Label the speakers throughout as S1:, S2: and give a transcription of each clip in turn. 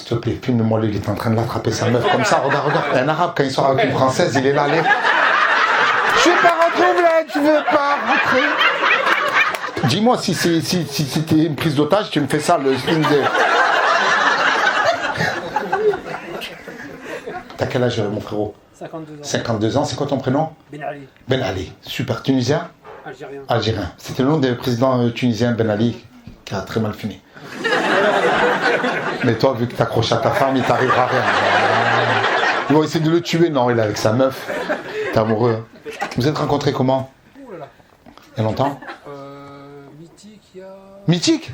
S1: te plaît, filme-moi lui, il est en train de l'attraper sa meuf comme ça, regarde. Un arabe, quand il sort avec une française, il est là, allez. Je veux pas rentrer au bled, tu veux pas rentrer. Dis-moi si c'était une prise d'otage, tu me fais ça, le string de... T'as quel âge, mon frérot?
S2: 52 ans.
S1: 52 ans, c'est quoi ton prénom?
S2: Ben Ali.
S1: Ben Ali, super. Tunisien?
S2: Algérien.
S1: Algérien. C'était le nom du président tunisien Ben Ali qui a très mal fini. Mais toi, vu que t'accroches à ta femme, il t'arrivera rien. Ils vont essayer de le tuer, non, il est avec sa meuf. T'es amoureux. Vous êtes rencontrés comment?
S2: Ouh là là.
S1: Il y a longtemps?
S2: Mythique, il y a...
S1: Mythique?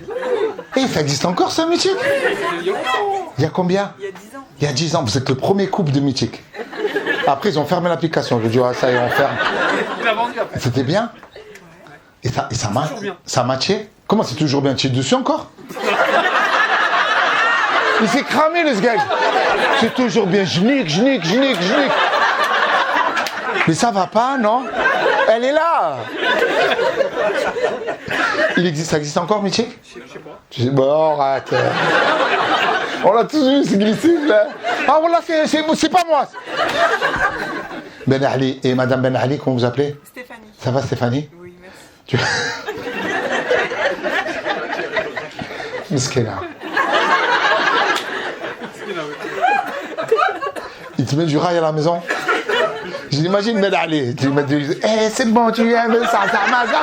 S1: Et ça existe encore ça, Mythique? Il y a combien?
S3: Il y a 10 ans.
S1: Il y a 10 ans, vous êtes le premier couple de Mythique. Après, ils ont fermé l'application. Je dis, ah, ça y est, on ferme.
S2: Il a vendu après.
S1: C'était bien? Et ça matchait? Comment c'est toujours bien? Tu es dessus encore? Il s'est cramé, le sgag. C'est toujours bien. Je nique. Mais ça va pas, non? Elle est là. Ça existe encore, Mythique? Je sais pas. Bon, arrête. On l'a tous vu, c'est glissé, là. Ah, voilà, c'est pas moi. Ben Ali. Et Madame Ben Ali, comment vous appelez?
S3: Stéphanie.
S1: Ça va, Stéphanie?
S3: Oui, merci.
S1: Miskina. Il te met du rail à la maison? Je l'imagine Ben Ali. Tu lui mets du... Eh, c'est bon, tu aimes ça m'a ça.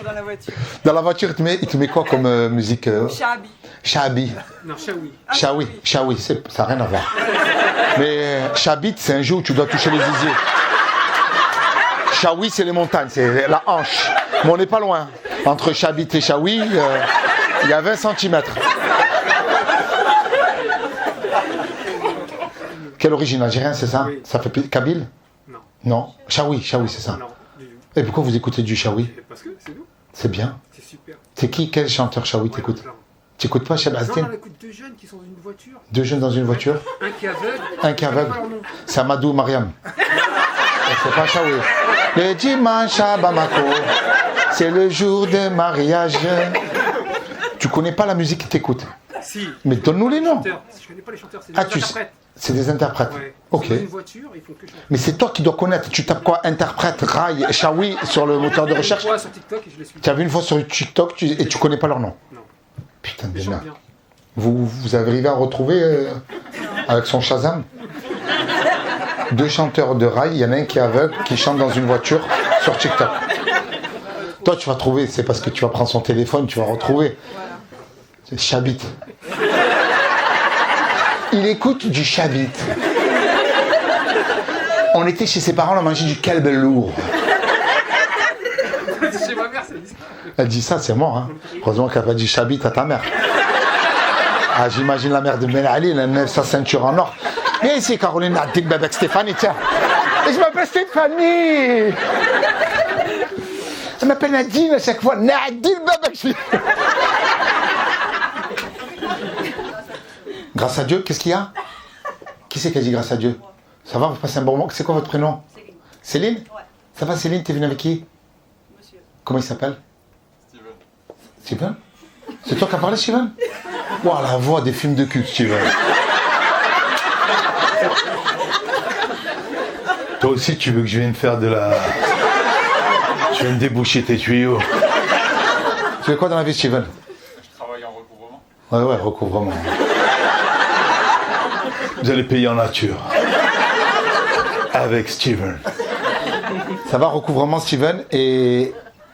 S3: Dans la voiture.
S1: Dans la voiture, il te met quoi comme musique?
S3: Shabi.
S1: Shabi.
S2: Non, Chaoui.
S1: Shawi, ça n'a rien à voir. Mais Chabit, c'est un jeu où tu dois toucher les ziziers. Shawi, c'est les montagnes, c'est la hanche. Mais on n'est pas loin. Entre Chabit et Shawi, il y a 20 cm. Quelle origine? Algérien, c'est ça?
S2: Oui.
S1: Ça fait Kabyle?
S2: Non.
S1: Non. Shawi, c'est ça.
S2: Non, du tout.
S1: Et pourquoi vous écoutez du Shawi?
S2: Parce que c'est nous.
S1: C'est bien.
S2: C'est super.
S1: C'est qui? Quel chanteur Shawi t'écoutes? Tu n'écoutes pas Cheb
S2: Non,
S1: Astin?
S2: on écoute deux jeunes qui sont dans une voiture.
S1: Deux jeunes dans une voiture?
S2: Un qui est aveugle.
S1: Un qui est aveugle.
S2: Pas leur nom.
S1: C'est Amadou Mariam. C'est pas Shawi. Le dimanche à Bamako, c'est le jour de mariage. Tu connais pas la musique qu'ils t'écoutent?
S2: Si.
S1: Mais donne-nous les noms.
S2: Je connais pas les chanteurs, c'est des interprètes.
S1: C'est des interprètes.
S2: Ouais.
S1: Ok.
S2: Dans une voiture, ils font que chanter.
S1: Mais c'est toi qui dois connaître. Tu tapes quoi? Interprète, Rai, Shawi sur le moteur de recherche.
S2: Une fois sur TikTok et je les suis.
S1: Tu as vu une fois sur TikTok et tu connais pas leur nom?
S2: Non.
S1: Putain de
S2: Ils chantent
S1: merde.
S2: bien.
S1: Vous avez arrivé à retrouver avec son Shazam? Deux chanteurs de rail, il y en a un qui est aveugle, qui chante dans une voiture sur TikTok. Toi, tu vas trouver, c'est parce que tu vas prendre son téléphone, tu vas retrouver. C'est Chabit. Il écoute du Chabit. On était chez ses parents, on a mangé du kelb lourd.
S2: Chez ma mère, c'est dit ça.
S1: Elle dit ça, c'est mort. Hein. Heureusement qu'elle n'a pas dit Chabit à ta mère. Ah, j'imagine la mère de Ben Ali, elle enlève sa ceinture en or. Viens ici, Caroline, Nadil Babek Stéphanie, tiens. Et je m'appelle Stéphanie. Elle m'appelle Nadine à chaque fois. Nadil Babek. Grâce à Dieu, qu'est-ce qu'il y a? Qui c'est qui a dit grâce à Dieu? Ça va, vous passez un bon moment? C'est quoi votre prénom?
S4: Céline.
S1: Céline?
S4: Ouais.
S1: Ça va, Céline? T'es venue avec qui?
S4: Monsieur.
S1: Comment il s'appelle? Steven? C'est toi qui as parlé, Steven? Ouah, la voix des films de cul, Steven. Toi aussi, tu veux que je vienne faire de la... Tu viens me déboucher tes tuyaux. Tu fais quoi dans la vie, Steven?
S5: Je travaille en recouvrement.
S1: Ouais, recouvrement. Vous allez payer en nature. Avec Steven. Ça va, recouvrement, Steven? Et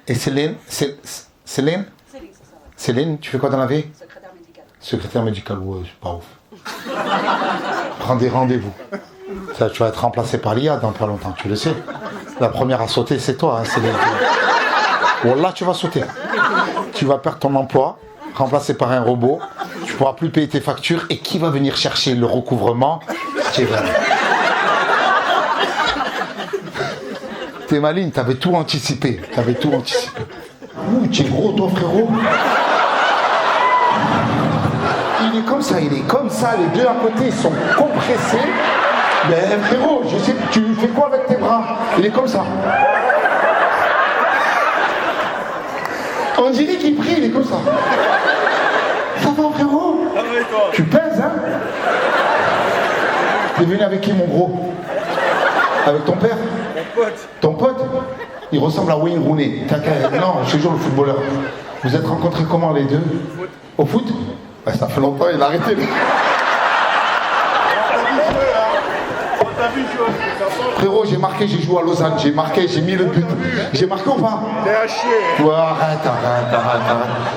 S1: Céline? Céline?
S4: Céline, c'est ça.
S1: Céline, tu fais quoi dans la vie?
S4: Secrétaire médical.
S1: Secrétaire médical, ouais, c'est pas ouf. Prends des rendez-vous. Ça, tu vas être remplacé par l'IA dans pas longtemps, tu le sais. La première à sauter, c'est toi, hein, Céline. Wallah, tu vas sauter. Tu vas perdre ton emploi, remplacé par un robot. Tu pourras plus payer tes factures. Et qui va venir chercher le recouvrement? Steven. T'es maligne, t'avais tout anticipé. Ouh, tu es gros, toi, frérot. Il est comme ça, les deux à côté, ils sont compressés. Ben, frérot, je sais, tu fais quoi avec tes bras? Il est comme ça. On dirait qu'il prie, il est comme ça. Ça va, frérot?
S6: Ça va et toi?
S1: Tu pèses, hein? T'es venu avec qui, mon gros? Avec ton père?
S6: Mon pote.
S1: Ton pote? Il ressemble à Wayne Rooney. Non, je te jure, le footballeur. Vous êtes rencontrés comment, les deux? Au foot? Ouais, ça fait longtemps, il a arrêté. Frérot, j'ai marqué, j'ai joué à Lausanne, j'ai marqué, j'ai mis le but. J'ai marqué ou pas?
S6: T'es à chier.
S1: Ouais, arrête.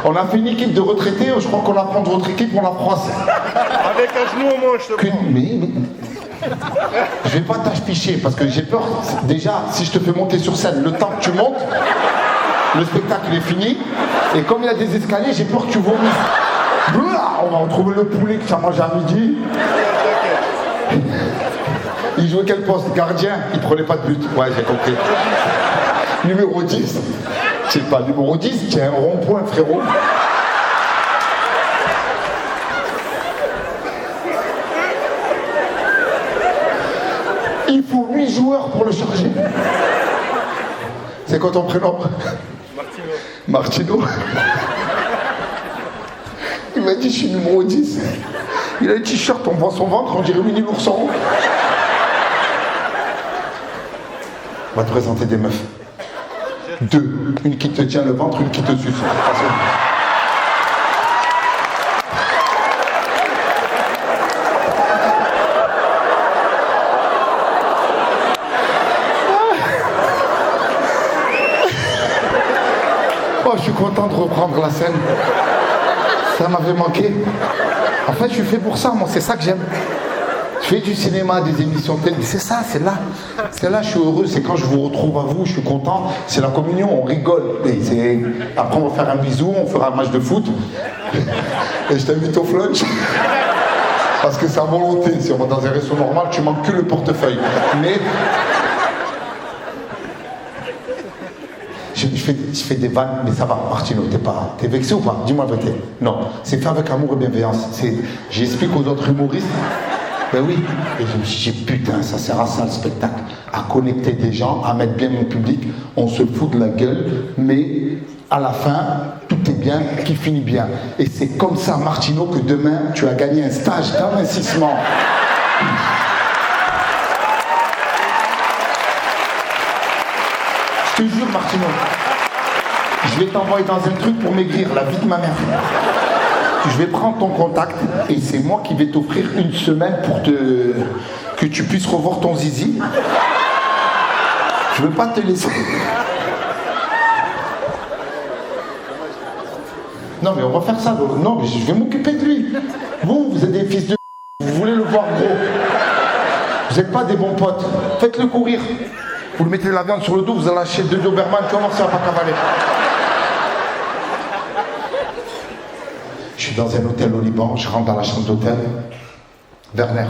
S1: On a fait une équipe de retraités, je crois qu'on va prendre votre équipe pour la France.
S6: Avec un genou au moins, je te prends.
S1: Mais... Je vais pas t'afficher parce que j'ai peur. Déjà, si je te fais monter sur scène, le temps que tu montes, le spectacle est fini. Et comme il y a des escaliers, j'ai peur que tu vomisses. On va retrouver le poulet que tu as mangé à midi. Il jouait quel poste? Gardien? Il prenait pas de but. Ouais, j'ai compris. Numéro 10. C'est pas numéro 10, tiens, un rond-point, frérot. Il faut 8 joueurs pour le charger. C'est quoi ton prénom? Martino. Il m'a dit je suis numéro 10. Il a un t-shirt, on voit son ventre, on dirait Winnie l'ourson. On va te présenter des meufs. 2. Une qui te tient le ventre, une qui te suce. Oh, je suis content de reprendre la scène. Ça m'avait manqué. En fait, je suis fait pour ça, moi, c'est ça que j'aime. Je fais du cinéma, des émissions de télé, c'est ça, c'est là. C'est là, je suis heureux, c'est quand je vous retrouve à vous, je suis content. C'est la communion, on rigole. Et après, on va faire un bisou, on fera un match de foot. Et je t'invite au flunch. Parce que c'est à volonté. Si on va dans un resto normal, tu manques que le portefeuille. Mais... Je fais des vannes, mais ça va, Martino, t'es vexé ou pas? Dis-moi la vérité. Non, c'est fait avec amour et bienveillance. J'explique aux autres humoristes. Ben oui, et je me suis dit, putain, ça sert à ça le spectacle, à connecter des gens, à mettre bien mon public, on se fout de la gueule, mais à la fin, tout est bien, qui finit bien. Et c'est comme ça, Martino, que demain, tu as gagné un stage d'amincissement. Je te jure, Martino, je vais t'envoyer dans un truc pour maigrir, la vie de ma mère. Je vais prendre ton contact et c'est moi qui vais t'offrir une semaine pour que tu puisses revoir ton zizi. Je veux pas te laisser. Non mais on va faire ça. Non mais je vais m'occuper de lui. Vous êtes des fils de... Vous voulez le voir gros. Vous n'êtes pas des bons potes. Faites-le courir. Vous le mettez de la viande sur le dos, vous allez lâcher 2 Doberman, comment ça va pas cavaler? Je suis dans un hôtel au Liban, je rentre dans la chambre d'hôtel. Werner,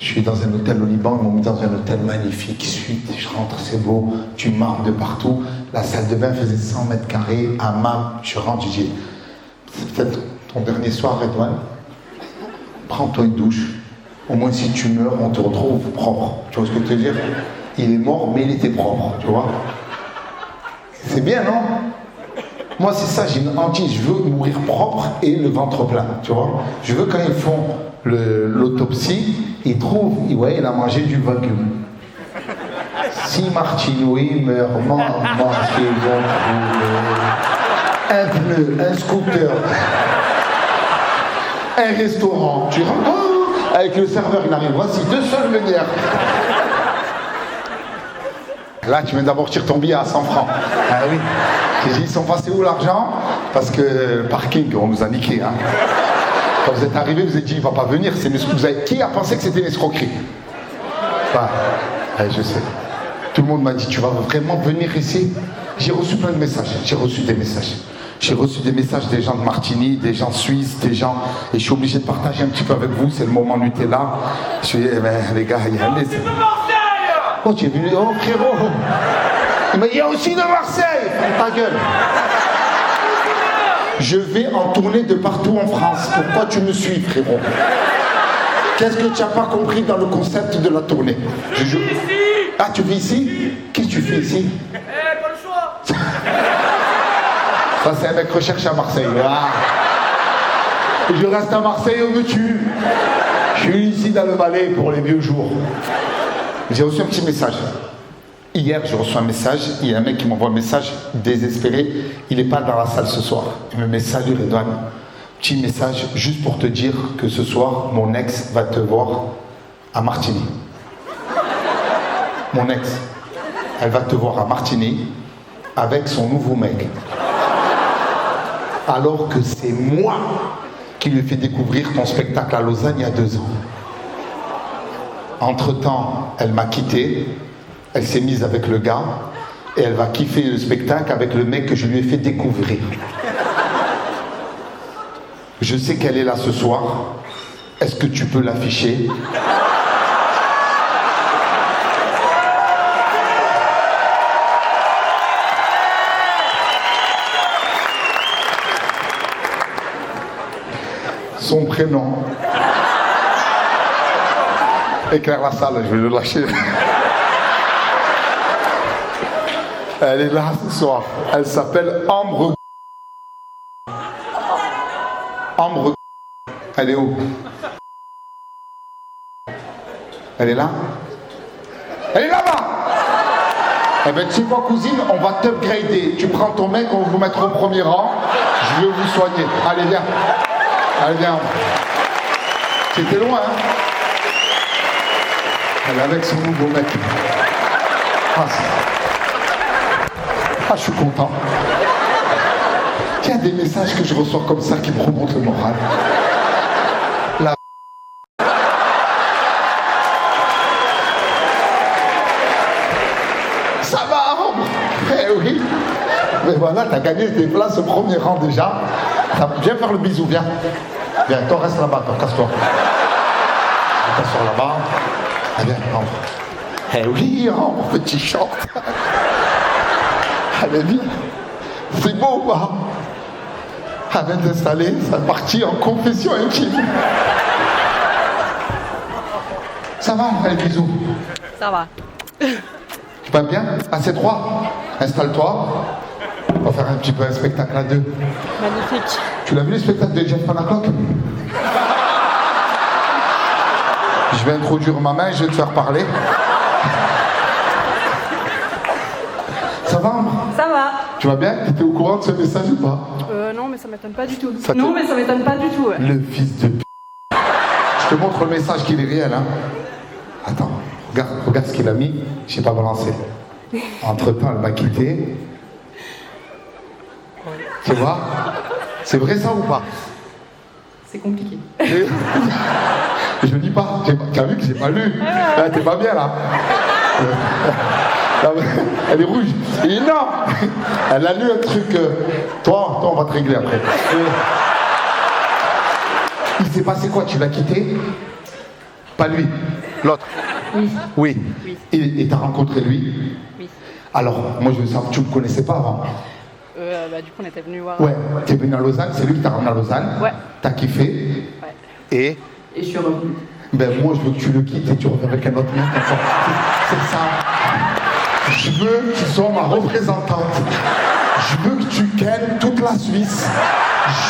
S1: je suis dans un hôtel au Liban, ils m'ont mis dans un hôtel magnifique, suite, je rentre, c'est beau, tu marques de partout. La salle de bain faisait 100 mètres carrés, hammam, je rentre, je dis, c'est peut-être ton dernier soir, Redouane. Prends-toi une douche. Au moins si tu meurs, on te retrouve propre. Tu vois ce que je veux dire? Il est mort, mais il était propre, tu vois. C'est bien, non? Moi, c'est ça, j'ai une hantise. Je veux mourir propre et le ventre plein, tu vois. Je veux quand ils font l'autopsie, ils trouvent, ouais, il a mangé du wagyu. Si Martino, il meurt, maman, ils vont trouver un pneu, un scooter, un restaurant. Tu rentres, avec le serveur, il arrive. Voici 2 seules meunières. Là, tu viens d'amortir ton billet à 100 francs. Ah oui. J'ai dit, ils sont passés où l'argent? Parce que le parking, on nous a niqué. Hein. Quand vous êtes arrivé, vous avez dit, il ne va pas venir. Qui a pensé que c'était une escroquerie? Enfin, je sais. Tout le monde m'a dit, tu vas vraiment venir ici? J'ai reçu plein de messages. J'ai reçu des messages des gens de Martigny, des gens suisses, des gens... Et je suis obligé de partager un petit peu avec vous. C'est le moment Nutella. Je suis eh ben, les gars, il y a un... Oh, tu es venu, oh frérot! Il m'a dit, il y a aussi de Marseille! Ferme ta gueule! Je vais en tournée de partout en France. Pourquoi tu me suis, frérot? Qu'est-ce que tu n'as pas compris dans le concept de la tournée? Ah, tu vis ici? Qu'est-ce que tu fais ici?
S2: Pas le choix.
S1: Ça, c'est un mec recherché à Marseille. Ah. Je reste à Marseille, on me tue. Je suis ici dans le Valais pour les vieux jours. J'ai reçu un petit message. Hier, je reçois un message. Il y a un mec qui m'envoie un message désespéré. Il n'est pas dans la salle ce soir. Il me met salut Redouane. Petit message juste pour te dire que ce soir, mon ex va te voir à Martigny. Mon ex, elle va te voir à Martigny avec son nouveau mec. Alors que c'est moi qui lui ai fait découvrir ton spectacle à Lausanne il y a 2 ans. Entre-temps, elle m'a quitté, elle s'est mise avec le gars et elle va kiffer le spectacle avec le mec que je lui ai fait découvrir. Je sais qu'elle est là ce soir. Est-ce que tu peux l'afficher ? Son prénom. Éclaire la salle, je vais le lâcher. Elle est là ce soir. Elle s'appelle Ambre. Ambre. Elle est où? Elle est là? Elle est là-bas! Eh bien, tu sais quoi, cousine, on va t'upgrader. Tu prends ton mec, on va vous mettre au premier rang. Je vais vous soigner. Allez, viens. Allez, viens. C'était loin, hein? Elle est avec son nouveau mec. Je suis content. Il y a des messages que je reçois comme ça qui me remontent le moral. La ça va, Ambre? Eh oui. Mais voilà, t'as gagné des places au premier rang déjà. Viens faire le bisou, viens. Viens, toi reste là-bas, toi, casse-toi. Casse-toi là-bas. Ah, viens, Ambre. Eh oui, Ambre, petit short. Allez, viens. C'est beau, bah. Elle vient d'installer sa partie en confession intime. Ça va, allez, bisous.
S4: Ça va.
S1: Tu vas bien? Assez droit. Installe-toi. On va faire un petit peu un spectacle à 2.
S4: Magnifique.
S1: Tu l'as vu le spectacle de Jeff Panaclock? Je vais introduire ma main et je vais te faire parler. Ça va, Ambre?
S4: Ça va.
S1: Tu vas bien? Tu étais au courant de ce message ou pas?
S4: Non, mais ça m'étonne pas du tout.
S1: Ça
S4: Non, mais ça m'étonne pas du tout. Ouais.
S1: Le fils de p... Je te montre le message qu'il est réel, hein. Attends, regarde ce qu'il a mis. Je n'ai pas balancé. Entre-temps, elle m'a quitté. Tu vois? C'est vrai ça ou pas?
S4: C'est compliqué.
S1: Je ne dis pas. Tu as vu que j'ai pas lu? Ah, t'es pas bien là. Elle est rouge. Et non! Elle a lu un truc. Toi, on va te régler après. Il s'est passé quoi? Tu l'as quitté? Pas lui. L'autre?
S4: Oui.
S1: Oui.
S4: Oui.
S1: Et t'as rencontré lui?
S4: Oui.
S1: Alors, moi je veux savoir, tu ne me connaissais pas avant?
S4: Du coup, on était venu voir.
S1: Ouais. T'es venu à Lausanne, c'est lui qui t'a ramené à Lausanne?
S4: Ouais.
S1: T'as kiffé?
S4: Ouais.
S1: Et
S4: je suis revenue.
S1: Ben moi je veux que tu le quittes et tu reviens avec un autre mec. C'est ça. Je veux que tu sois ma représentante. Je veux que tu kennes toute la Suisse.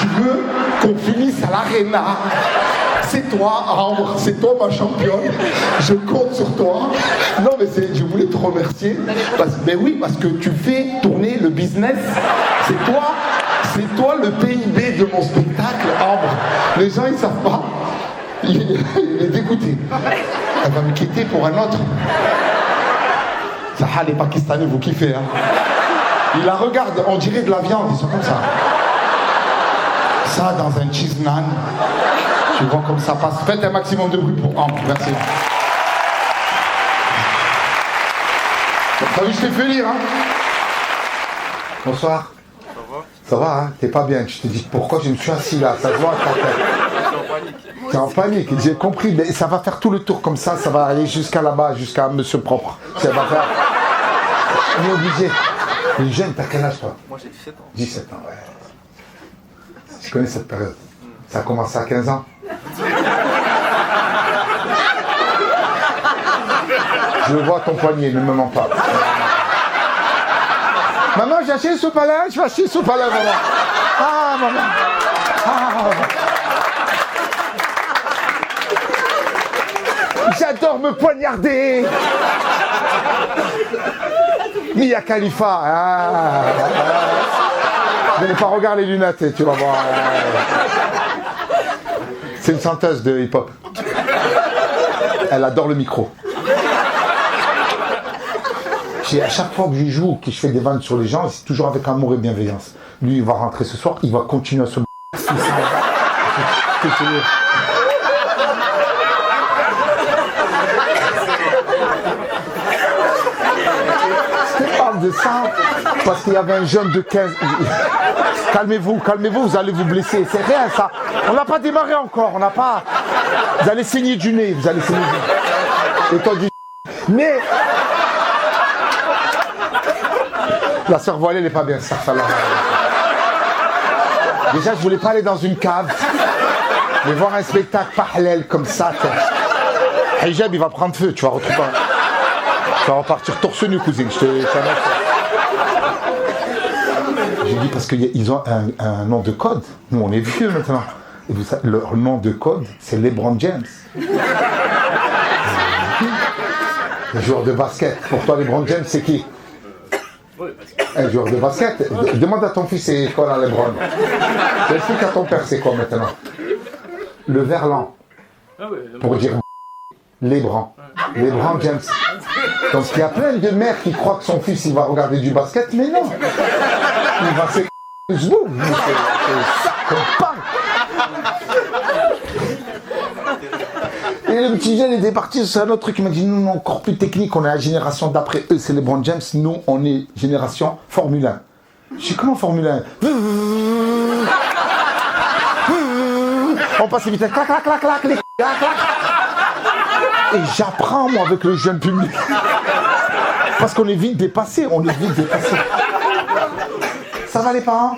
S1: Je veux qu'on finisse à l'Arena. C'est toi, Ambre, c'est toi ma championne. Je compte sur toi. Non mais je voulais te remercier. Ben oui, parce que tu fais tourner le business. C'est toi le PIB de mon spectacle, Ambre. Les gens ils savent pas. Il est dégoûté. Elle va me quitter pour un autre. Ça, les Pakistanais, vous kiffez, hein. Il la regarde, on dirait de la viande, ils sont comme ça. Ça, dans un cheese naan. Tu vois comme ça passe. Faites un maximum de bruit pour Ambre, merci. T'as vu, je t'ai fait lire, hein. Bonsoir. Ça va, hein. T'es pas bien. Tu te dis pourquoi je me suis assis là. Ça se voit à ta tête. T'es en panique, j'ai compris, mais ça va faire tout le tour comme ça va aller jusqu'à là-bas, jusqu'à Monsieur Propre. Ça va faire. On est obligé. Les jeunes, t'as quel âge toi?
S3: Moi j'ai 17 ans.
S1: 17 ans, ouais. Je connais cette période. Ça a commencé à 15 ans. Je vois ton poignet, ne me mens pas. Maman, j'ai acheté une soupe à linge, je vais acheter une soupe à linge, maman. Ah, maman. Ah. J'adore me poignarder. Mia Khalifa. Je n'ai pas regardé les lunettes, tu vas voir. C'est une chanteuse de hip-hop. Elle adore le micro. À chaque fois que je joue, que je fais des vannes sur les gens, c'est toujours avec amour et bienveillance. Lui, il va rentrer ce soir, il va continuer à se... Je parle de ça parce qu'il y avait un jeune de 15... Calmez-vous, vous allez vous blesser. C'est rien, ça. On n'a pas démarré encore, on n'a pas... Vous allez saigner du nez, vous allez saigner du nez. Et toi, du... Mais... La sœur voilée, elle n'est pas bien, ça. Déjà, je voulais pas aller dans une cave, mais voir un spectacle parallèle comme ça. Hijab, il va prendre feu, tu vas retrouver. Tu vas repartir torse nu, cousine. J'ai dit parce qu'ils ont un nom de code. Nous, on est vieux maintenant. Et vous savez, leur nom de code, c'est LeBron James. Le joueur de basket. Pour toi, LeBron James, c'est qui? Un joueur de basket. Demande à ton fils c'est quoi dans les LeBron. Explique à ton père c'est quoi maintenant. Le verlan. Pour dire LeBron. LeBron James. Donc il y a plein de mères qui croient que son fils il va regarder du basket, mais non. Il va se... C'est ça qu'on parle. Et le petit jeune était parti sur un autre truc, il m'a dit nous on est encore plus technique, on est la génération d'après eux, c'est LeBron James, nous on est génération Formule 1. Je dis comment Formule 1? On passe vite, clac, clac, clac, clac, clac, clac. Et j'apprends moi avec le jeune public. Parce qu'on est vite dépassé, Ça va les parents?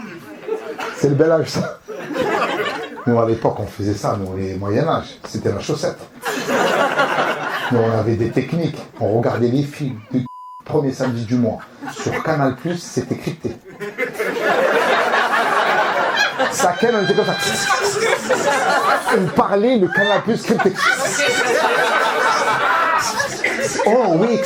S1: C'est le bel âge ça. Nous, à l'époque, on faisait ça, nous, les Moyen-Âge. C'était la chaussette. Nous, on avait des techniques. On regardait les films du premier samedi du mois. Sur Canal+, c'était crypté. Ça, on était comme ça. On parlait, le Canal+, crypté. Oh, oui.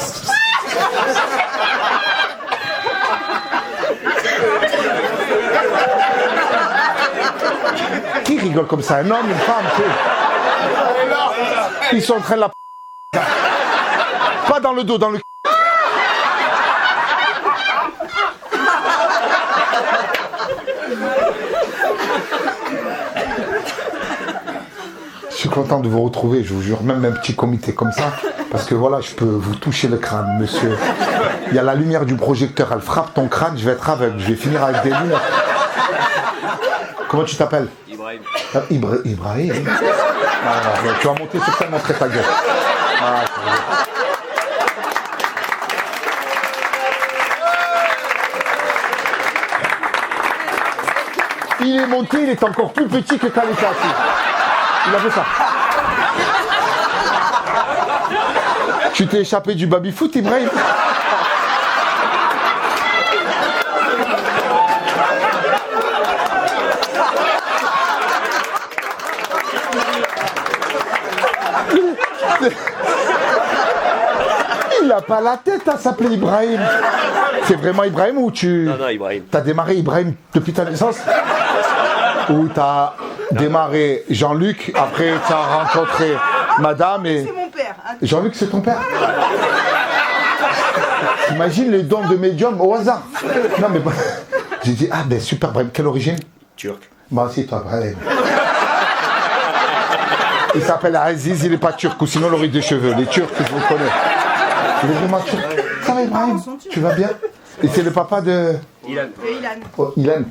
S1: Qui rigole comme ça? Un homme, une femme, tu sais. Ils sont en train de la... Pas dans le dos, dans le... Je suis content de vous retrouver, je vous jure, même un petit comité comme ça, parce que voilà, je peux vous toucher le crâne, monsieur. Il y a la lumière du projecteur, elle frappe ton crâne, je vais être aveugle, je vais finir avec des lunettes. Comment tu t'appelles? Ibrahim. Tu vas monter sur scène, montrer ta gueule. Il est monté, il est encore plus petit que quand il était assis. Il a fait ça. Tu t'es échappé du baby-foot, Ibrahim? Il a pas la tête à s'appeler Ibrahim. C'est vraiment Ibrahim ou tu...
S7: Non, Ibrahim.
S1: T'as démarré Ibrahim depuis ta naissance? Ou t'as démarré Jean-Luc, après t'as rencontré madame et...
S3: C'est mon père.
S1: Jean-Luc, c'est ton père? Imagine les dons de médium au hasard. Non mais... J'ai dit, ah ben super, Ibrahim. Quelle origine?
S7: Turc.
S1: Moi aussi, toi, Ibrahim. Il s'appelle Aziz, il n'est pas turc, ou sinon il aurait des cheveux. Les Turcs, je vous connais. Il est vraiment turc. Ça va, Ibrahim? Tu vas bien? Et c'est le papa de...
S7: Ilan.
S1: Oh, Ilan,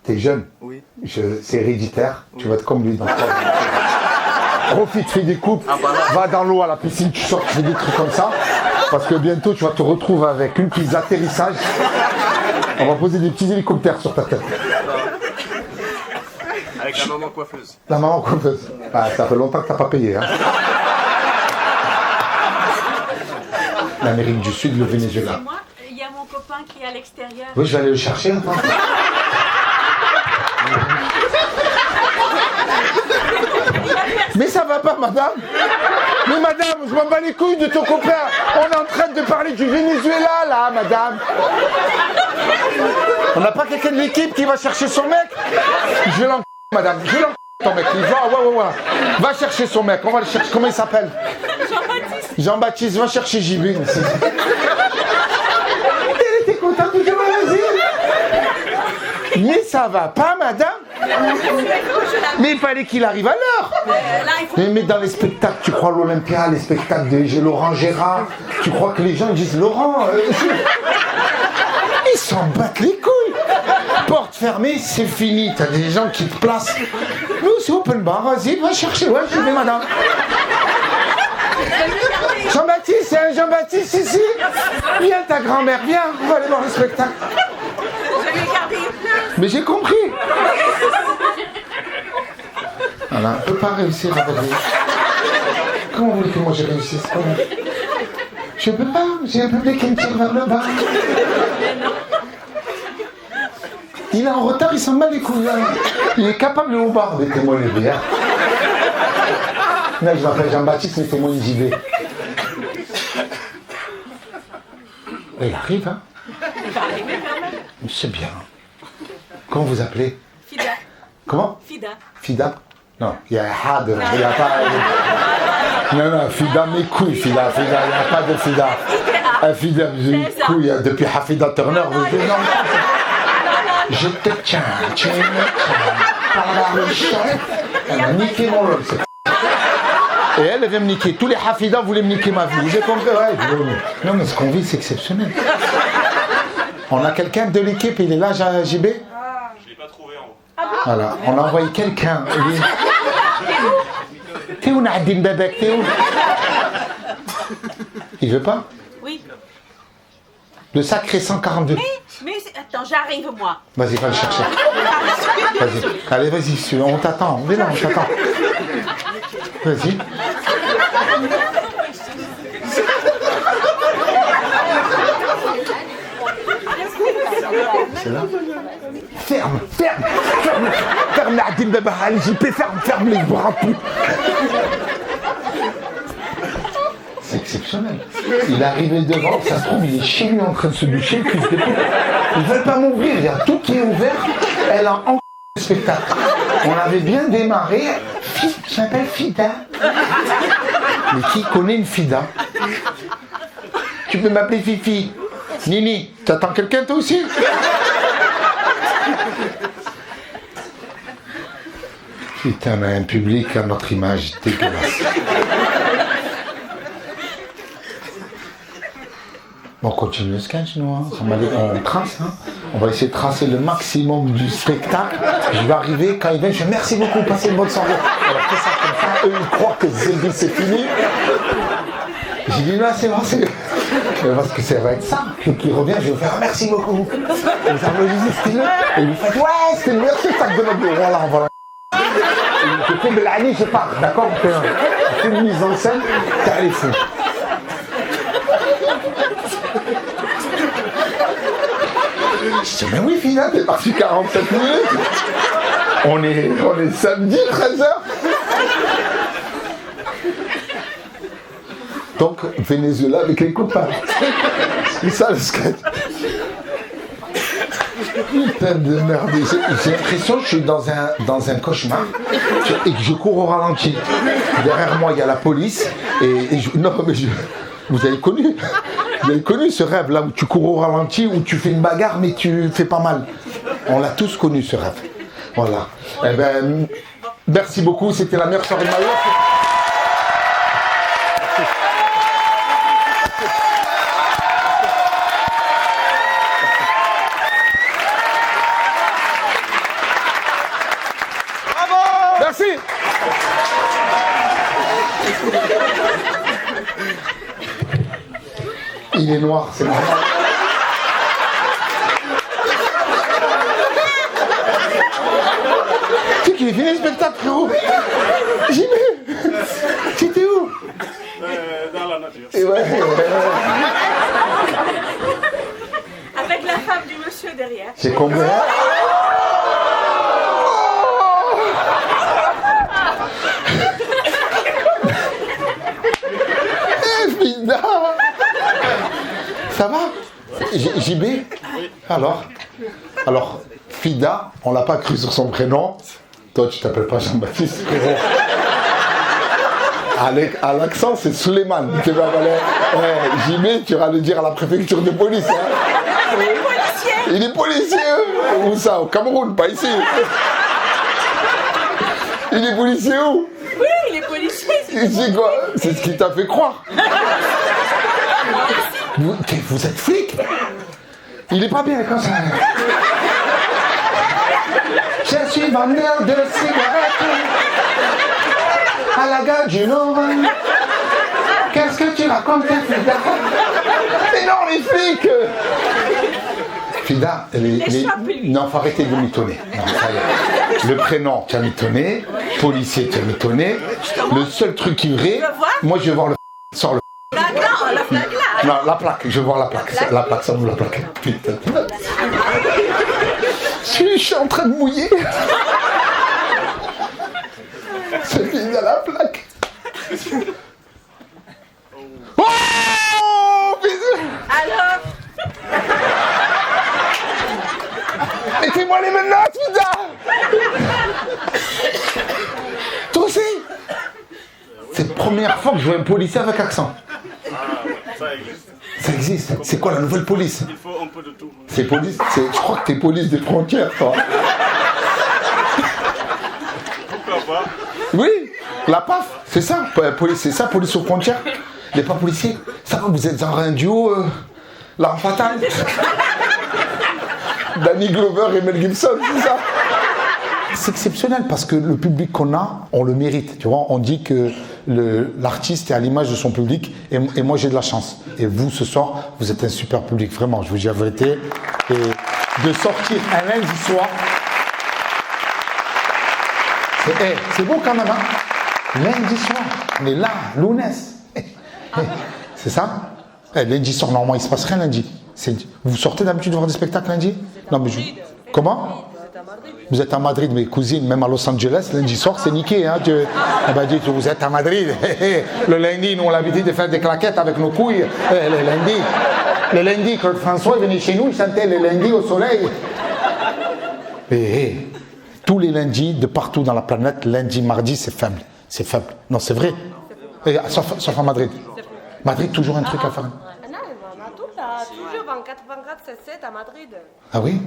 S1: t'es jeune.
S7: Oui.
S1: C'est héréditaire. Oui. Tu vas être comme lui dans 3 ans. Profite, fais des coupes. Va dans l'eau à la piscine, tu sors, tu fais des trucs comme ça. Parce que bientôt, tu vas te retrouver avec une piste d'atterrissage. On va poser des petits hélicoptères sur ta tête.
S7: Avec la maman coiffeuse.
S1: La maman coiffeuse. Ah, ça fait longtemps que t'as pas payé, hein. L'Amérique du Sud, le Venezuela.
S8: Il y a mon copain
S7: enfant qui est à l'extérieur.
S1: Oui, je vais aller le chercher. Attends. Mais ça va pas, madame. Mais madame, je m'en bats les couilles de ton copain. On est en train de parler du Venezuela, là, madame. On n'a pas quelqu'un de l'équipe qui va chercher son mec? Je vais madame. Je vais ton mec. Il va, ouais. Va chercher son mec. On va le chercher. Comment il s'appelle?
S7: Jean-Baptiste.
S1: Jean-Baptiste, va chercher JB. Elle était contente de dire vas-y. Mais ça va pas, madame. Mais il fallait qu'il arrive à l'heure. Mais dans les spectacles, tu crois l'Olympia, les spectacles de Laurent Gérard, tu crois que les gens disent Laurent, ils s'en battent les couilles. Porte fermée, c'est fini. T'as des gens qui te placent. Nous, c'est open bar. Vas-y, va chercher. Ouais, je vais, madame. Jean-Baptiste, c'est un Jean-Baptiste ici. Viens, ta grand-mère, viens. On va aller voir le spectacle.
S7: Je vais garder une place.
S1: Mais j'ai compris. Voilà, on ne peut pas réussir à revenir. Comment vous voulez que moi je réussisse? Je peux pas, j'ai un public qui me tire vers le bas. Il est en retard, il s'en bat les couilles. Il est capable de vous barrer des témoins de bière. Là, je m'appelle Jean-Baptiste, mais témoin JB. Il arrive, hein? C'est bien. Comment vous appelez?
S7: Fida.
S1: Comment?
S7: Fida.
S1: Fida? Non, il y a Had, il n'y a pas... Non, Fida, mes couilles, Fida, il n'y a pas de Fida. Fida, mes couilles, depuis Hafida Turner, vous dites non. Je te tiens, tu me tiens, par la recherche. Elle m'a niqué mon rôle, et elle vient me niquer. Tous les Hafida voulaient me niquer ma vie. J'ai compris, ouais. Non, mais ce qu'on vit, c'est exceptionnel. On a quelqu'un de l'équipe, il est là, JB?
S5: Je ne l'ai pas trouvé en haut.
S1: Voilà, on a envoyé quelqu'un. T'es où Nadim Bebek? T'es où? Il veut pas?
S7: Oui.
S1: Le sacré 142.
S7: Mais attends, j'arrive moi.
S1: Vas-y, va le chercher. Vas-y. Allez, vas-y, on t'attend. On est là, on t'attend. Vas-y. C'est là. Ferme Nadim Bebek, allez, JP, ferme les bras. C'est exceptionnel. Il est arrivé devant, ça se trouve, il est chez lui en train de se doucher, le fils de pute. Ils ne veulent pas m'ouvrir, il y a tout qui est ouvert. Elle a en le spectacle. On avait bien démarré. Je m'appelle Fida. Mais qui connaît une Fida? Tu peux m'appeler Fifi. Nini, t'attends quelqu'un toi aussi? Putain, mais un public à notre image dégueulasse. Bon, on continue le sketch, nous. Hein. On trace. Hein. On va essayer de tracer le maximum du spectacle. Je vais arriver, quand ils viennent, je dis merci beaucoup, passez une bonne soirée. Alors, fait ça comme ça, eux, ils croient que c'est fini. J'ai dit, là, c'est bon, c'est... Parce que ça va être ça. Et qu'il revient, je vais vous faire merci beaucoup. Vous applaudissez, et vous faites, ouais, c'est le meilleur spectacle de notre vie. Voilà, on va la... Je tombe l'année, je pars, d'accord? On fait une mise en scène, t'as les fous. Je dis, mais oui, Fina, t'es parti 47 minutes. On est samedi, 13h. Donc, Venezuela avec les copains. C'est ça le sketch. Putain de merde. J'ai l'impression que je suis dans un cauchemar et que je cours au ralenti. Derrière moi, il y a la police. Vous avez connu ce rêve-là où tu cours au ralenti, où tu fais une bagarre, mais tu fais pas mal. On l'a tous connu, ce rêve. Voilà. Eh ben, merci beaucoup. C'était la meilleure soirée de ma vie. Merci. Il est noir, c'est normal. Tu sais qu'il est fini le spectacle, frérot. J'y vais. T'étais où?
S5: Dans la nature.
S7: Avec derrière.
S1: C'est combien? Fida, ça va? JB? Alors, Fida, on l'a pas cru sur son prénom. Toi, tu t'appelles pas Jean-Baptiste, frérot. À l'accent, c'est Suleiman. Tu vas JB, tu iras le dire à la préfecture de police. Hein. Il est policier. Où ça? Au Cameroun, pas ici. Il est policier où?
S7: Oui, il est policier.
S1: C'est quoi? C'est ce qui t'a fait croire. Vous êtes flic? Il est pas bien comme ça. Je suis vendeur de cigarettes à la gare du Nord. Qu'est-ce que tu racontes, Fida? Mais non, les flics! Fida, non, faut arrêter de mitonner. Non, ça y est. Le prénom, tu as mitonné. Policier, tu as mitonné. Le seul truc qui est vrai, moi je vais voir le sors le
S7: La plaque là.
S1: non, la plaque, je veux voir la plaque. La plaque, ça vous la plaque. Putain. Je suis en train de mouiller. C'est fini à la plaque. Oh, bisous.
S7: Alors,
S1: mettez-moi les menottes, Fida. Toi aussi. C'est la première fois que je vois un policier avec accent.
S5: Ça existe.
S1: Ça existe. C'est quoi la nouvelle police?
S5: Il faut un peu de tout.
S1: C'est police. Je crois que t'es police des frontières, toi.
S5: Pourquoi pas?
S1: Oui, la PAF, c'est ça. Police, c'est ça, police aux frontières. Les pas policiers. Ça va, vous êtes en un duo, l'arme fatale. Danny Glover et Mel Gibson, c'est ça. C'est exceptionnel parce que le public qu'on a, on le mérite. Tu vois, on dit que l'artiste est à l'image de son public et moi j'ai de la chance. Et vous, ce soir, vous êtes un super public, vraiment, je vous dis la vérité. Et de sortir un lundi soir, c'est beau quand même, hein. Lundi soir, on est là, Lounès. C'est ça? Lundi soir, normalement, il se passe rien lundi. Vous sortez d'habitude voir des spectacles lundi? Non, mais comment? Vous êtes à Madrid, mes cousines, même à Los Angeles, lundi soir, c'est niqué. Hein, vous êtes à Madrid. Le lundi, nous, on a l'habitude de faire des claquettes avec nos couilles. Le lundi, quand François venait chez nous, il chantait le lundi au soleil. Tous les lundis, de partout dans la planète, lundi, mardi, c'est faible. C'est faible. Non, c'est vrai. Sauf à Madrid. Madrid, toujours un truc à faire.
S8: Toujours 24/7 à Madrid.
S1: Ah oui?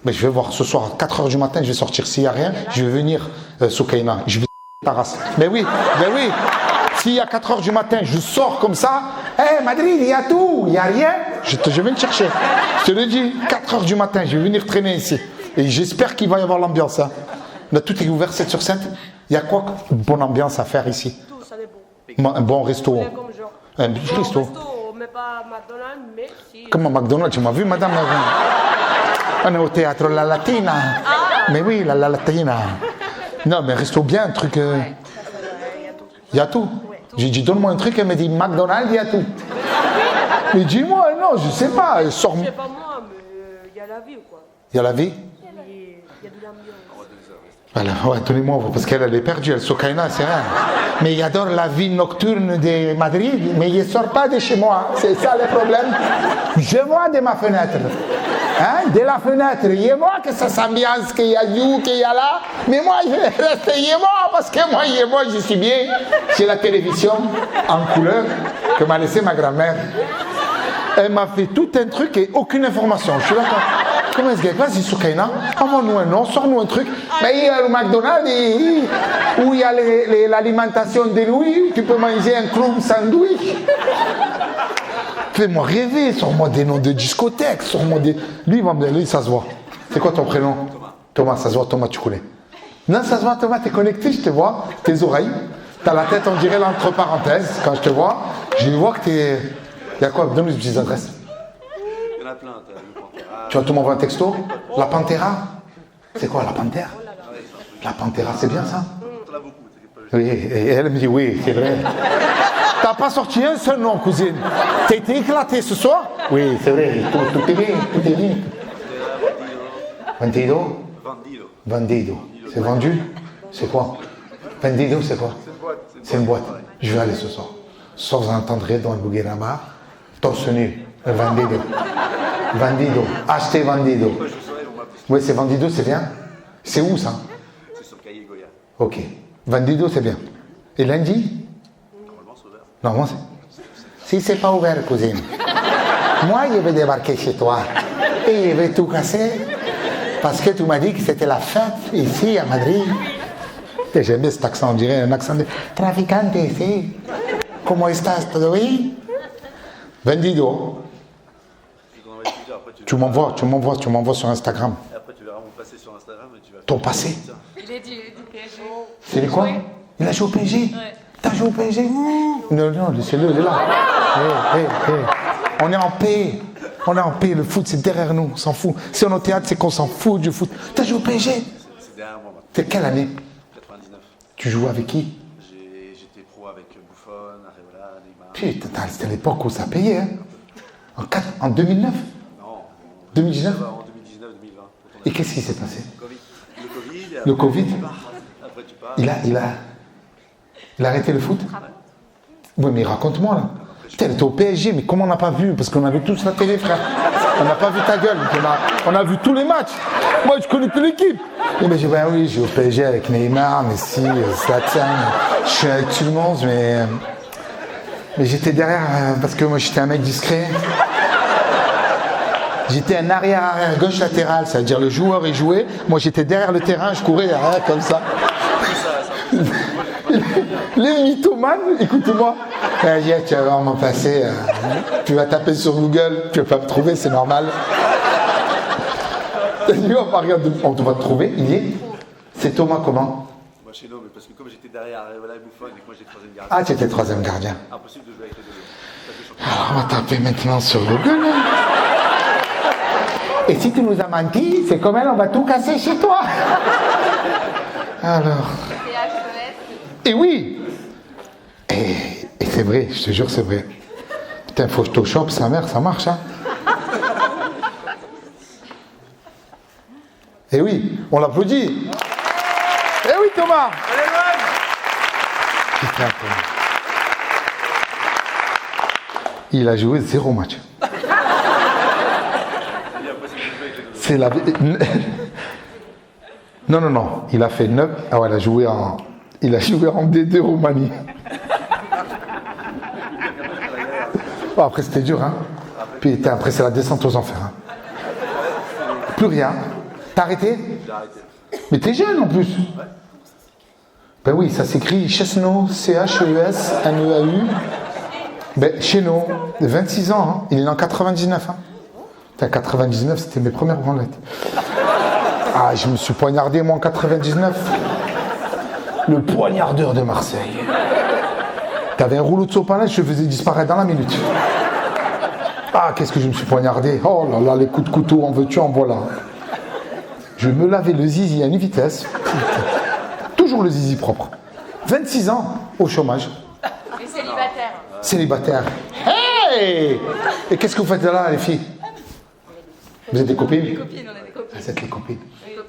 S1: Mais je vais voir ce soir à 4h du matin, je vais sortir. S'il n'y a rien, je vais venir Soukaina. Je vais ta race. Mais oui. S'il y a 4h du matin, je sors comme ça. Madrid, il y a tout, il n'y a rien. Je vais te chercher. Je te le dis, 4h du matin, je vais venir traîner ici. Et j'espère qu'il va y avoir l'ambiance. Hein. Là, tout est ouvert 7 sur 7. Il y a quoi une bonne ambiance à faire ici?
S8: Tout, ça est bon.
S1: Un bon resto. Un resto.
S8: Mais pas McDonald's, mais si.
S1: Comment McDonald's? Tu m'as vu, madame? On est au théâtre La Latina. Mais oui, la Latina. Non, mais resto bien, un truc. Il y a tout. J'ai dit, donne-moi un truc, elle m'a dit, McDonald's, il y a tout. Mais dis-moi, non, je sais pas.
S8: Je sais pas moi, mais il y a la vie ou quoi?
S1: Il y a la vie?
S8: Il y a de l'ambiance.
S1: Voilà, ouais, donnez-moi, parce qu'elle est perdue, elle Soukaina, c'est rien. Mais il adore la vie nocturne de Madrid, mais il ne sort pas de chez moi. C'est ça le problème. Je vois de ma fenêtre. Hein, de la fenêtre, je vois que ça s'ambiance, qu'il y a you, qu'il y a là. Mais moi, je reste chez moi, parce que moi, je suis bien. J'ai la télévision en couleur que m'a laissé ma grand-mère. Elle m'a fait tout un truc et aucune information. Je suis là quand... Comment est-ce que vas-y Soukaina, envoie-nous un nom, sors-nous un truc. Mais il y a le McDonald's où il y a l'alimentation de Louis, tu peux manger un club sandwich. Fais-moi rêver, sors-moi des noms de discothèques, sors-moi des... Lui, il va me dire, lui, ça se voit. C'est quoi ton prénom? Thomas, ça se voit, Thomas, tu connais. Non, ça se voit, Thomas, t'es connecté, je te vois, tes oreilles. T'as la tête, on dirait l'entre parenthèses. Quand je te vois, je vois que t'es... Il y a quoi? Donne-nous une petite adresse.
S5: Il y en a plein.
S1: Tu vas te m'envoyer un texto? La Pantera? C'est quoi la Panthère? La Pantera, c'est bien ça? Oui, et elle me dit oui, c'est vrai. T'as pas sorti un seul nom, cousine. T'as été éclatée ce soir? Oui, c'est vrai, tout est bien, tout est bien. Vendido?
S5: Vendido.
S1: Vendido. C'est vendu? C'est quoi? Vendido, c'est quoi? C'est une boîte. Je vais aller ce soir. Ce soir, vous entendrez dans le Bouguerama, torse nu, Vendido. Vendido. Achetez Vendido. Oui, c'est Vendido, c'est bien. C'est où ça?
S5: C'est sur Cahier Goya.
S1: Ok. Vendido, c'est bien. Et lundi?
S5: Normalement, c'est ouvert.
S1: Normalement, c'est... Si c'est pas ouvert, cousine. Moi, je vais débarquer chez toi. Et je vais tout casser. Parce que tu m'as dit que c'était la fête ici, à Madrid. Et j'aime bien cet accent, on dirait un accent de... Traficante ici. Comment estás? Todo bien? Vendido.
S5: Je t'en envoie plusieurs. Après,
S1: Tu m'envoies sur Instagram.
S5: Et après, tu verras mon passé sur Instagram et tu vas.
S1: Ton passé?
S7: Il est du PSG.
S1: C'est les quoi? Il a joué au PSG?
S7: Ouais.
S1: T'as joué au PSG? Non, laissez-le, il est là. On est en paix. On est en paix. Le foot, c'est derrière nous. On s'en fout. Si on est au théâtre, c'est qu'on s'en fout du foot. T'as joué au PSG?
S5: C'est derrière moi maintenant.
S1: T'es quelle année?
S5: 99.
S1: Tu joues avec qui?
S5: J'étais pro avec Buffon, Areola, Neymar.
S1: Putain, c'était l'époque où ça payait. Hein. En 2009?
S5: Non.
S1: 2019?
S5: En 2019, 2020.
S1: Et qu'est-ce qui s'est passé?
S5: Le Covid.
S1: Le Covid?
S5: Après, tu pars.
S1: Il a arrêté le foot? Oui, mais raconte-moi là. Putain, t'es au PSG, mais comment on n'a pas vu? Parce qu'on a vu tous la télé, frère. On n'a pas vu ta gueule. On a vu tous les matchs. Moi, je connais toute l'équipe. Et ben, j'ai dit, ben oui, j'ai au PSG avec Neymar, Messi, Zlatan. Je suis avec tout le monde, mais j'étais derrière parce que moi, j'étais un mec discret. J'étais un arrière gauche latéral, c'est-à-dire le joueur il jouait. Moi, j'étais derrière le terrain, je courais derrière comme ça. Les mythomanes, écoute-moi. Tu vas voir mon passé. Tu vas taper sur Google, tu vas pas me trouver, c'est normal. On va te trouver, il est. C'est Thomas comment?
S5: Moi, chez nous, mais parce que comme j'étais derrière Areola et Buffon et que moi j'étais troisième gardien.
S1: Ah, tu étais troisième gardien.
S5: Impossible de jouer avec les deux.
S1: Alors, on va taper maintenant sur Google. Et si tu nous as menti, c'est comme elle, on va tout casser chez toi. Alors. Et oui. Et c'est vrai, je te jure, c'est vrai. Putain, Photoshop, sa mère, ça marche, hein. Et oui, on l'applaudit. Eh oui, Thomas. Putain, Thomas. Il a joué 0 match. C'est la... Non. Il a fait 9. Ah ouais, il a joué en D2 Roumanie. Bon, après, c'était dur, hein. Puis après, c'est la descente aux enfers. Hein. Plus rien. T'as arrêté?
S5: J'ai arrêté.
S1: Mais t'es jeune en plus. Ben oui, ça s'écrit Chesneau, C-H-E-S-N-E-A-U. Ben, Chesneau, 26 ans, hein. Il est né en 99. Hein. Enfin, 99, c'était mes premières branlettes. Ah, je me suis poignardé, moi, en 99. Le poignardeur de Marseille. T'avais un rouleau de sopalin, je le faisais disparaître dans la minute. Ah, qu'est-ce que je me suis poignardé. Oh là là, les coups de couteau, en veux-tu, en voilà. Je me lavais le zizi à une vitesse. Toujours le zizi propre. 26 ans, au chômage.
S7: Et célibataire.
S1: Célibataire. Hey! Et qu'est-ce que vous faites là, les filles? Vous êtes des copines?
S7: Des copines, on a des copines.
S1: Vous êtes les copines.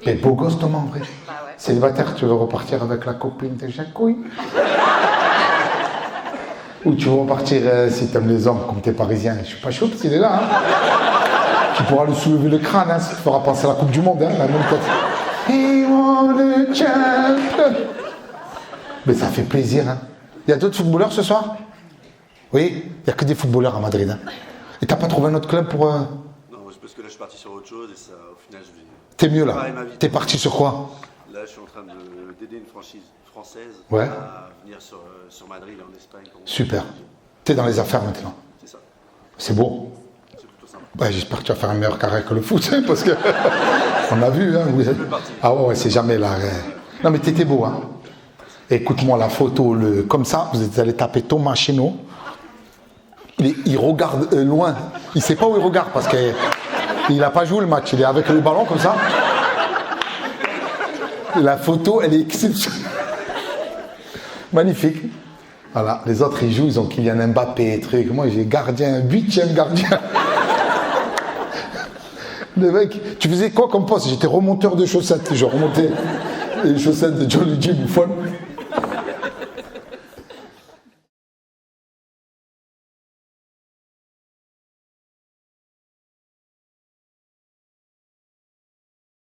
S1: Mais beau gosse, Thomas, en vrai.
S7: Bah ouais.
S1: Célibataire, tu veux repartir avec la copine de Jacouille? Ou tu veux repartir, si t'aimes les hommes, comme t'es parisien? Je suis pas chaud, parce qu'il est là, hein. Tu pourras lui soulever le crâne, hein, ça te fera penser à la Coupe du Monde, hein, la même tête. He won the champion. Mais ça fait plaisir, hein. Il y a d'autres footballeurs ce soir? Oui, il n'y a que des footballeurs à Madrid, hein. Et t'as pas trouvé un autre club pour...
S5: Non, c'est parce que là, je suis parti sur autre chose et ça, au final, je vais...
S1: T'es mieux, là. T'es parti sur quoi?
S5: Là, je suis en train d'aider une franchise française
S1: Ouais.
S5: à venir sur Madrid et en Espagne.
S1: Super. T'es dans les affaires maintenant.
S5: C'est ça.
S1: C'est beau.
S5: C'est plutôt sympa.
S1: Ouais, j'espère que tu vas faire un meilleur carré que le foot, hein, parce que... On a vu, hein. Vous êtes... Ah ouais, c'est jamais là. Non, mais t'étais beau, hein. Écoute-moi la photo, comme ça, vous êtes allé taper Thomas Chesneau. Il regarde loin. Il sait pas où il regarde parce qu'il n'a pas joué le match. Il est avec le ballon comme ça. La photo, elle est exceptionnelle. Magnifique. Voilà, les autres, ils jouent, ils ont Kylian Mbappé, truc. Moi, j'ai gardien, 8e gardien. Le mec, tu faisais quoi comme poste? J'étais remonteur de chaussettes. Je remontais les chaussettes de Johnny G. Buffon.